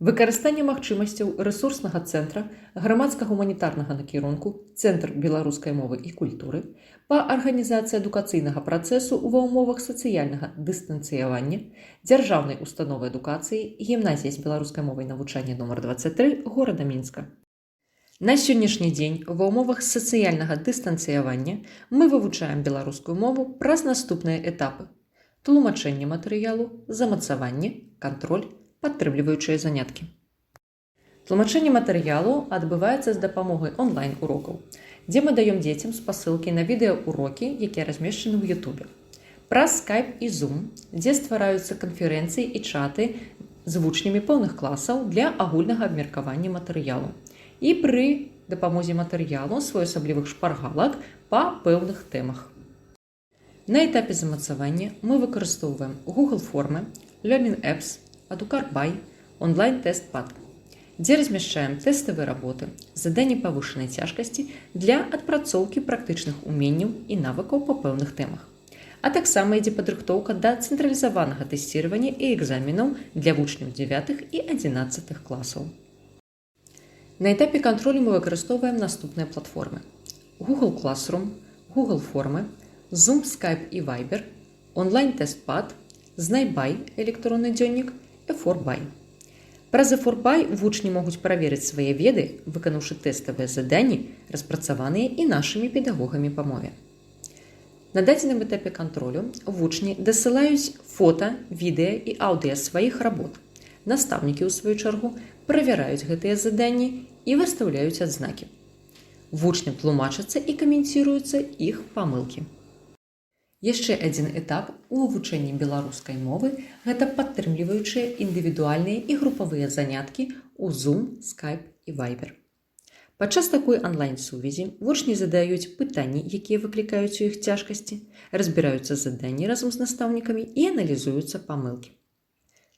Выкарыстанне магчымасцяў рэсурснага цэнтра грамадска-гуманітарнага накірунку Цэнтр беларускай мовы і культуры па арганізацыі адукацыйнага працэсу ва ўмовах сацыяльнага дыстанцыявання дзяржаўнай установы адукацыі гімназія з беларускай мовай навучання нумар 23 горада Мінска. На сённяшні дзень ва ўмовах сацыяльнага дыстанцыявання мы вывучаем беларускую мову праз наступныя этапы: тлумачэнне матэрыялу, замацаванне, кантроль, падтрымліваючыя заняткі. Тлумачэнне матэрыялу адбываецца з дапамогай онлайн-урокаў, дзе мы даём дзецям спасылкі на відэаўрокі, якія размешчаны ў YouTube. Праз Skype і Zoom, дзе ствараюцца канферэнцыі і чаты з вучнямі пэўных класаў для агульнага абмеркавання матэрыялу. І пры дапамозе матэрыялу своеасаблівых шпаргалак па пэўных тэмах. На этапе замацавання мы выкарыстоўваем Google формы, Learning Apps, Адукар.бай, онлайн-тэст-пад, дзе размяшчаем тэставыя работы, заданні павышанай цяжкасці для адпрацоўкі практычных уменняў і навыкаў па пэўных тэмах. А таксама ідзе падрыхтоўка да цэнтралізаванага тэсціравання і экзаменаў для вучняў 9 і 11 класаў. На этапе кантролю мы выкарыстоўваем наступныя платформы: Google Classroom, Google формы, Zoom, Skype і Viber, онлайн-тэст-пад, Знайбай, электронны дзённік, E4Бай. Праз E4Бай вучні могуць праверыць свае веды, выканаўшы тэставыя заданні, распрацаваныя і нашымі педагогамі па мове. На дадзеным этапе кантролю вучні дасылаюць фота, відэа і аўдыа сваіх работ. Настаўнікі, у сваю чаргу, правяраюць гэтыя заданні і выстаўляюць адзнакі. Вучням тлумачацца і каменціруюцца іх памылкі. Яшчэ адзін этап у вывучэнні беларускай мовы – гэта падтрымліваючыя індывідуальныя і групавыя заняткі ў Zoom, Skype і Viber. Падчас такой онлайн-сувязі вучні задаюць пытанні, якія выклікаюць у іх цяжкасці, разбіраюцца заданні разам з настаўнікамі і аналізуюцца памылкі.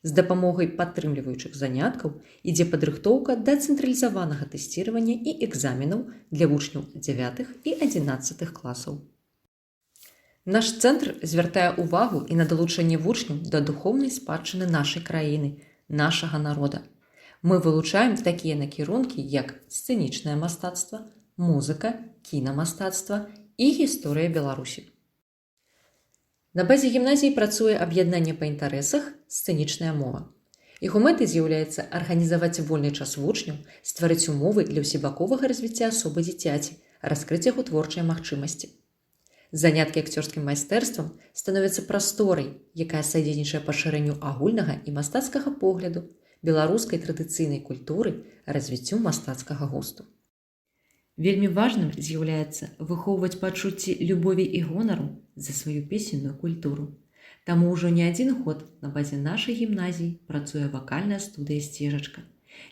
З дапамогай падтрымліваючых заняткаў ідзе падрыхтоўка да цэнтралізаванага тэсціравання і экзаменаў для вучняў 9 і 11 класаў. Наш цэнтр звяртае ўвагу і на далучэнне вучняў да духоўнай спадчыны нашай краіны, нашага народа. Мы вылучаем такія накірункі, як сцэнічнае мастацтва, музыка, кінамастацтва і гісторыя Беларусі. На базе гімназіі працуе аб'яднанне па інтарэсах «Сцэнічная мова». Іх мэтай з'яўляецца арганізаваць вольны час вучняў, стварыць умовы для ўсебаковага развіцця асобы дзіцяці, раскрыць яго творчыя магчымасці. Заняткі акцёрскім майстэрствам становяцца прасторай, якая садзейнічае пашырэнню агульнага і мастацкага погляду, беларускай традыцыйнай культуры, развіццю мастацкага густу. Вельмі важным з'яўляецца выхоўваць пачуцці любові і гонару за сваю песенную культуру. Таму ўжо не адзін год на базе нашай гімназіі працуе вакальная студыя «Сцежачка»,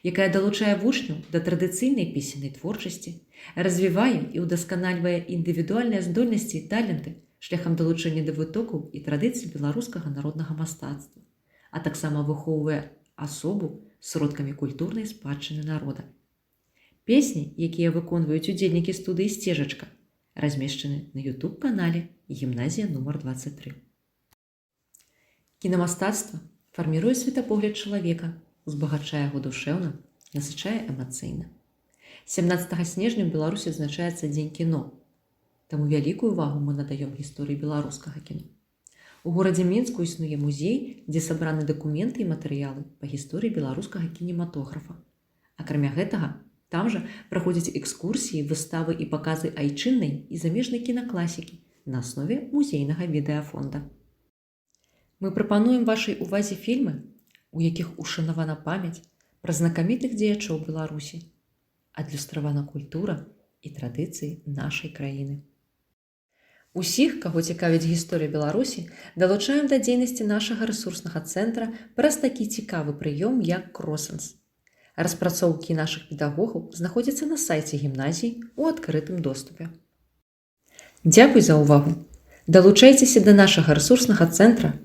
якая далучае вучняў да традыцыйнай песеннай творчасці, развівае і ўдасканальвае індывідуальныя здольнасці і таленты шляхам далучэння да вытокаў і традыцый беларускага народнага мастацтва, а таксама выхоўвае асобу сродкамі культурнай спадчыны народа. Песні, якія выконваюць удзельнікі студыі «Сцежачка», размешчаны на YouTube-канале «Гімназія нумар 23». Кінамастацтва фарміруе светапогляд чалавека, узбагачае яго душэўна, насычае эмацыйна. 17 снежня ў Беларусі адзначаецца Дзень кіно, таму вялікую ўвагу мы надаём гісторыі беларускага кіно. У горадзе Мінску існуе музей, дзе сабраны дакументы і матэрыялы па гісторыі беларускага кінематографа. Акрамя гэтага, там жа праходзяць экскурсіі, выставы і паказы айчыннай і замежнай кінакласікі на аснове музейнага відэафонда. Мы прапануем вашай увазе фільмы, у якіх ушанавана памяць пра знакамітых дзеячоў Беларусі, адлюстравана культура і традыцыі нашай краіны. Усіх, каго цікавіць гісторыя Беларусі, далучаем да дзейнасці нашага рэсурснага цэнтра праз такі цікавы прыём, як кросэнс. Распрацоўкі нашых педагогаў знаходзяцца на сайце гімназіі ў адкрытым доступе. Дзякуй за ўвагу! Далучайцеся да нашага рэсурснага цэнтра